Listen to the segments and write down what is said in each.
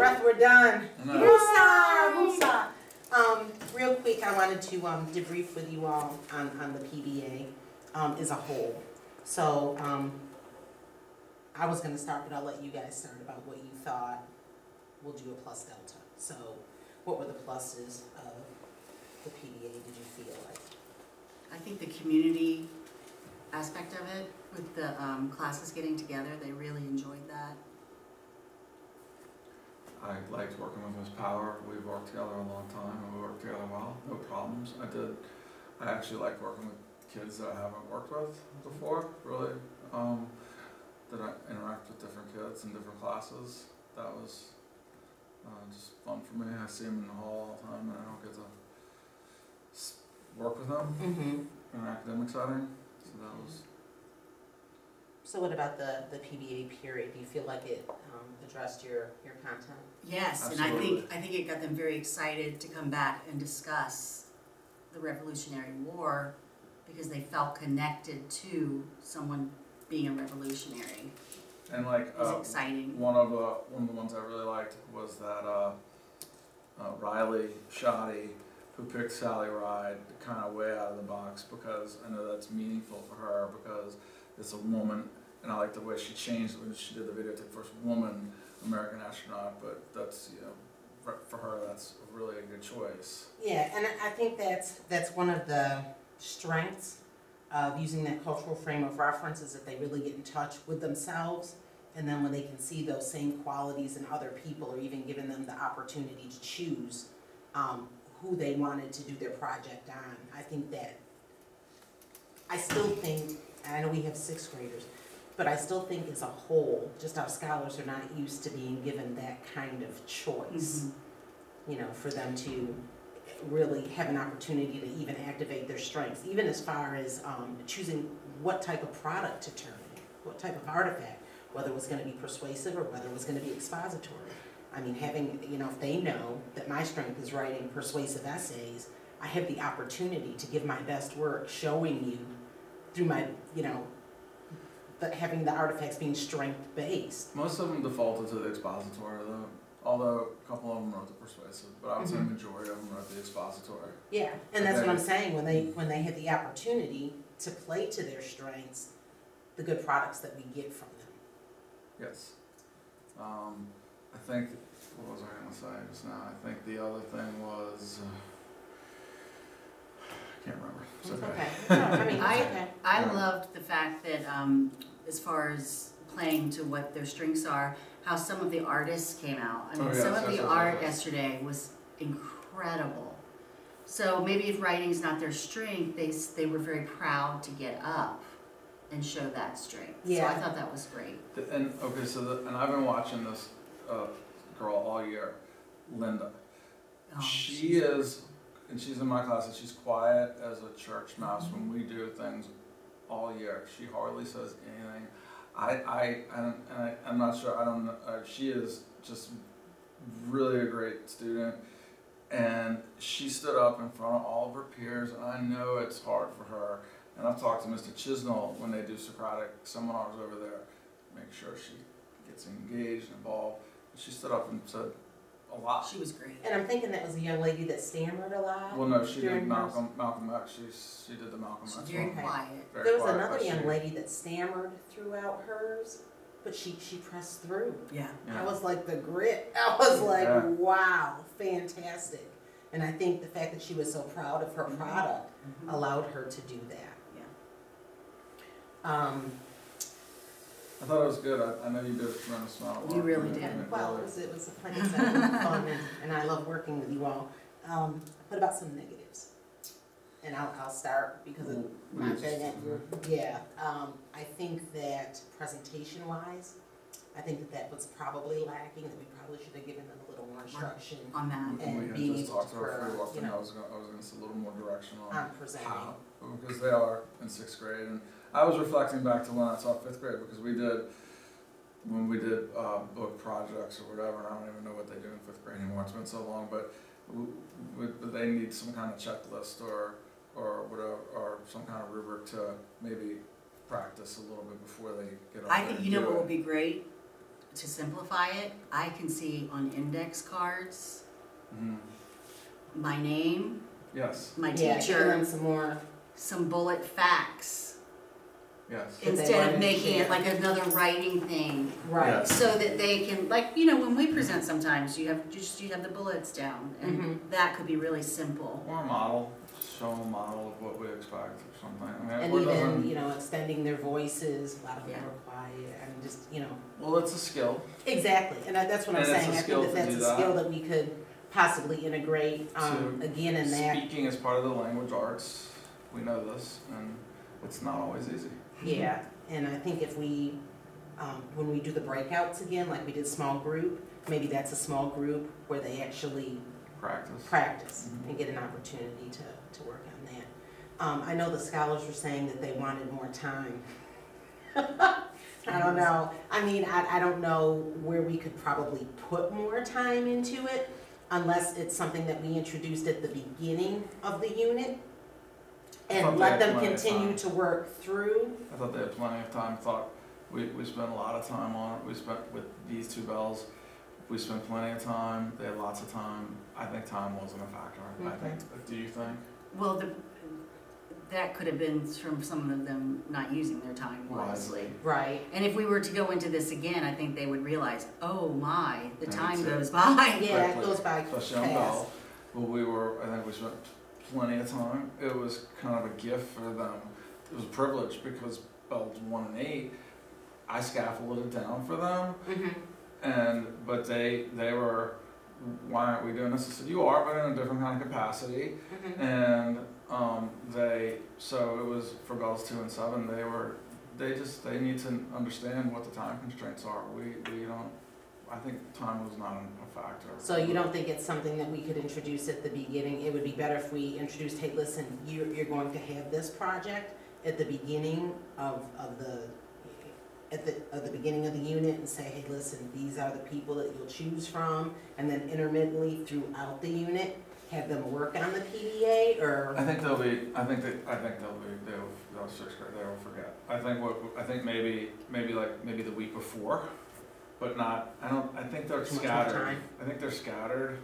breath, we're done. No. Woosah! Real quick, I wanted to debrief with you all on the PBA as a whole. So I was going to start, but I'll let you guys start about what you thought. We'll do a plus delta. So what were the pluses of the PBA, did you feel like? I think the community aspect of it, with the classes getting together, they really enjoyed that. I liked working with Ms. Power. We've worked together a long time and we worked together well, no problems. I actually like working with kids that I haven't worked with before, really. That I interact with different kids in different classes. That was just fun for me. I see them in the hall all the time and I don't get to work with them in an academic setting. So that was. So what about the PBA period? Do you feel like it addressed your content? Yes, Absolutely. and I think it got them very excited to come back and discuss the Revolutionary War because they felt connected to someone being a revolutionary. And like It was exciting. one of the ones I really liked was that Riley Shoddy, who picked Sally Ride kind of way out of the box, because I know that's meaningful for her because it's a woman, and I like the way she changed when she did the video, the first woman American astronaut, but that's, you know, for her that's really a good choice. Yeah, and I think that's one of the strengths of using that cultural frame of reference, is that they really get in touch with themselves, and then when they can see those same qualities in other people, or even giving them the opportunity to choose who they wanted to do their project on. I think that, I still think, and I know we have 6th graders, but I still think as a whole, just our scholars are not used to being given that kind of choice. You know, for them to really have an opportunity to even activate their strengths, even as far as choosing what type of product to turn in, what type of artifact, whether it was going to be persuasive or whether it was going to be expository. I mean, having, you know, if they know that my strength is writing persuasive essays, I have the opportunity to give my best work showing you through my, you know, having the artifacts being strength-based. Most of them defaulted to the expository though, although a couple of them wrote the persuasive, but I would say the majority of them wrote the expository. Yeah, and that's what I'm saying, when they had the opportunity to play to their strengths, the good products that we get from them. Yes. I think, what was I going to say just now? I think the other thing was, I can't remember. It's okay. No, I mean, it's okay. I loved the fact that as far as playing to what their strengths are, how some of the artists came out. I mean, some of the art yesterday was incredible. So maybe if writing's not their strength, they were very proud to get up and show that strength. Yeah. So I thought that was great. And okay, so and I've been watching this girl all year, Linda. Oh, She is, and she's in my class, and she's quiet as a church mouse when we do things all year. She hardly says anything. I'm not sure. I don't know. She is just really a great student, and she stood up in front of all of her peers. And I know it's hard for her. And I've talked to Mr. Chisnell when they do Socratic seminars over there, make sure she gets engaged and involved. She stood up and said a lot. She was great. And I'm thinking that was a young lady that stammered a lot. Well, no, she did Malcolm X. She did the Malcolm X. She's very one. quiet. Very There was quiet, another but young lady that stammered throughout hers, but she pressed through. Yeah. I was like, the grit. I was like, wow, fantastic. And I think the fact that she was so proud of her product allowed her to do that. I thought it was good. I know you did a tremendous amount of work. You really did. Well, it was a plenty of fun, and I love working with you all. What about some negatives? And I'll start because of my group. Yeah, I think that presentation-wise, I think that was probably lacking, that we probably should have given them a little more instruction On that. and we had being just able talked to, about before we walked in. you know, I was going to say a little more direction on presenting. how, because they are in 6th grade, and I was reflecting back to when I taught 5th grade, because when we did book projects or whatever, and I don't even know what they do in 5th grade anymore, it's been so long, but they need some kind of checklist or whatever, or some kind of rubric to maybe practice a little bit before they get up I there think, and you know do what it. would be great? to simplify it, I can see on index cards, my name, Yes, my Yeah, giving teacher, them some more, some bullet facts, yes. If they instead wanted of to making it share. like another writing thing. right. Yes. So that they can, like, you know, when we present sometimes, you have the bullets down, and Mhm. that could be really simple. Or a model, show them a model of what we expect or something. I mean, And or even, doesn't- you know, extending their voices, a lot of them Yeah. are quiet, and just, you know. Well, it's a skill. Exactly, and that's what I'm And it's a saying, I skill think that to that's do a that. skill that we could possibly integrate, To again, in that. Speaking is part of the language arts. We know this, and it's not always easy. Yeah, and I think if we, when we do the breakouts again, like we did small group, maybe that's a small group where they actually Practice. practice Mhm. and get an opportunity to work on that. I know the scholars were saying that they wanted more time. I don't know, I mean, I don't know where we could probably put more time into it, unless it's something that we introduced at the beginning of the unit, I and thought they let had them plenty of continue time. to work through. I thought they had plenty of time. Thought we spent a lot of time on it. We spent with these two bells. We spent plenty of time. They had lots of time. I think time wasn't a factor. I Okay. think. Do you think? Well, that could have been from some of them not using their time wisely. Right. And if we were to go into this again, I think they would realize, oh my, the And time it's a- goes by. Yeah, it goes by Especially on fast. Bell. But I think we spent plenty of time. It was kind of a gift for them. It was a privilege because Bell's 1 and 8. I scaffolded it down for them, but they were, why aren't we doing this? I said, you are, but in a different kind of capacity. And so it was for Bells 2 and 7. They need to understand what the time constraints are. We don't. I think time was not a factor. So you don't think it's something that we could introduce at the beginning? It would be better if we introduced, hey, listen, you're going to have this project at the beginning of the beginning of the unit, and say, hey, listen, these are the people that you'll choose from, and then intermittently throughout the unit, have them work on the PBA, or? I think they'll sixth grade. They will forget. I think maybe the week before, but not. I think they're Too much more scattered. time? I think they're scattered.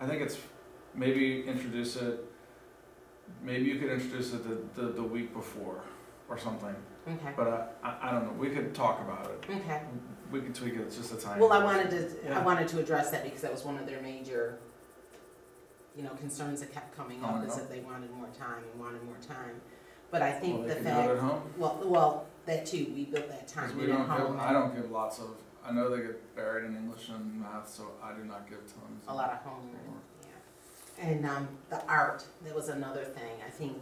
I think it's maybe introduce it. Maybe you could introduce it the week before or something. Okay, But I don't know. We could talk about it. okay. We could tweak it. It's just a tiny. Well, I Yeah. wanted to address that because that was one of their major, concerns that kept coming up, is that they wanted more time and wanted more time. But I think Well, the they can do fact, it at home. well, that too, we built that 'Cause time we in at don't home. give. I don't give lots of. I know they get buried in English and math, so I do not give tons. A lot of homework, yeah. And the art, that was another thing. I think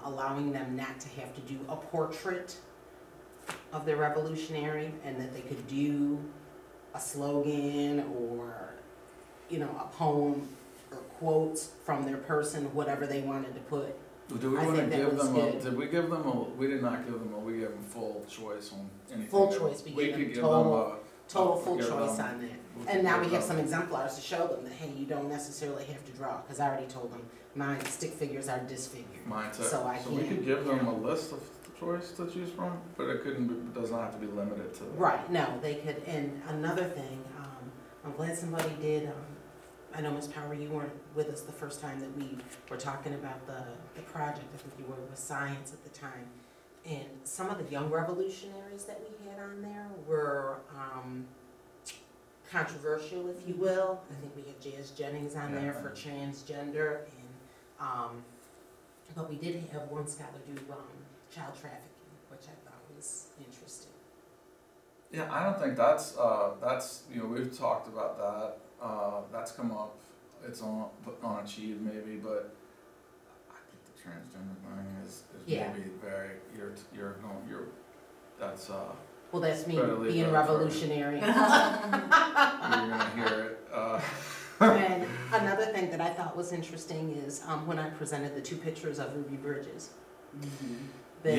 allowing them not to have to do a portrait of their revolutionary, and that they could do a slogan or, a poem or quotes from their person, whatever they wanted to put. Do we I want to think that give was them good. did we give them a, we did not give them we gave them full choice on anything. Full they- choice, we gave could them give total them full give choice them- on that. we And could now give we have them- some exemplars to show them that, hey, you don't necessarily have to draw, because I already told them, mine stick figures are disfigured. Mine too. So I we can't, could give them a list of choice to choose from, but it does not have to be limited to that. Right, no, they could, and another thing, I'm glad somebody did, I know, Ms. Power, you weren't with us the first time that we were talking about the project. I think you were with science at the time. And some of the young revolutionaries that we had on there were controversial, if you will. I think we had Jazz Jennings on there for transgender, and but we did have one scholar do child trafficking, which I thought was interesting. Yeah, I don't think that's we've talked about that. That's come up. It's on Achieve maybe, but I think the transgender thing is Yeah. maybe very that's Well, that's me Better leave being that for- revolutionary. you're gonna hear it. And another thing that I thought was interesting is when I presented the 2 pictures of Ruby Bridges. That,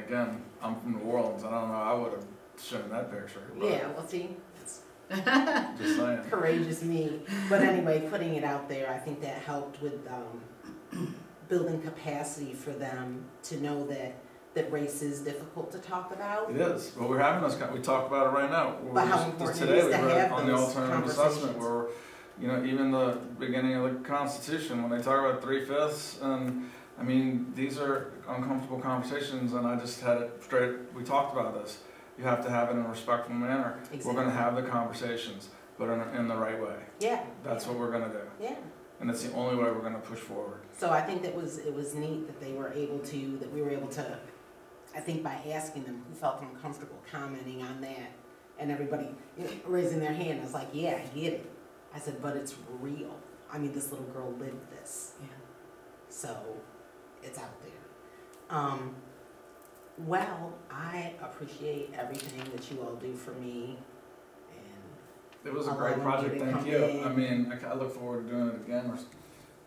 Again, I'm from New Orleans. I don't know. I would have shown that picture. But Yeah, well, see, it's just saying. courageous me. But anyway, putting it out there, I think that helped with building capacity for them to know that that race is difficult to talk about. It is, but we're having those, we talk about it right now. But how Just important today it is we to heard have on the those alternative assessment conversations. where, you know, even the beginning of the Constitution, when they talk about 3/5, and I mean, these are uncomfortable conversations, and I just had it straight, we talked about this. You have to have it in a respectful manner. Exactly. We're gonna have the conversations, but in the right way. Yeah. That's yeah. what we're gonna do. Yeah. And it's the only way we're gonna push forward. So I think it was neat that we were able to, I think by asking them who felt uncomfortable commenting on that, and everybody raising their hand, I was like, yeah, I get it. I said, but it's real. I mean, this little girl lived this. Yeah. So it's out there. Well, I appreciate everything that you all do for me. It was a I'll great allow you project, to thank come you. in. I mean, I look forward to doing it again.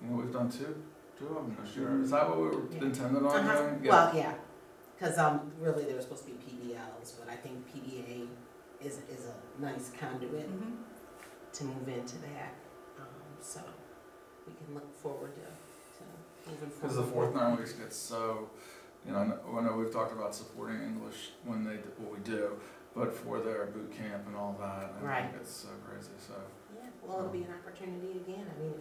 You know, we've done two of them this year. Is that what we were Yeah. intended on doing? Yeah. Well, yeah, because really they were supposed to be PBLs, but I think PBA is a nice conduit Mhm. to move into that. So we can look forward to moving forward. Because the fourth 9 weeks gets so, you know, I know we've talked about supporting English when they do what we do, but for their boot camp and all that, I Right. think it's so crazy. So Yeah, well, it'll be an opportunity again. I mean,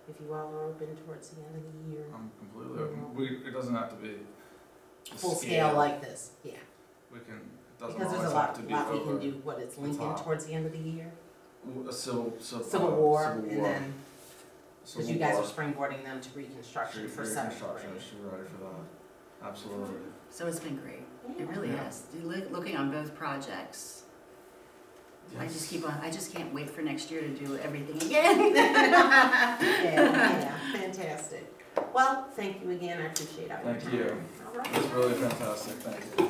if you all are open towards the end of the year, I'm completely open. It doesn't have to be the full scale like this, yeah. We can. It doesn't Because there's always a have lot to we be can over do. What it's the Lincoln top. towards the end of the year, a civil War, Civil and War. then Civil because you guys War. are springboarding them to Reconstruction for seventh Reconstruction, grade. should be ready for that. Absolutely. So it's been great. It really Yeah. has. Looking on both projects, I just can't wait for next year to do everything again. Yeah, fantastic. Well, thank you again. I appreciate all your time. Thank you. All right. It's really fantastic. Thank you.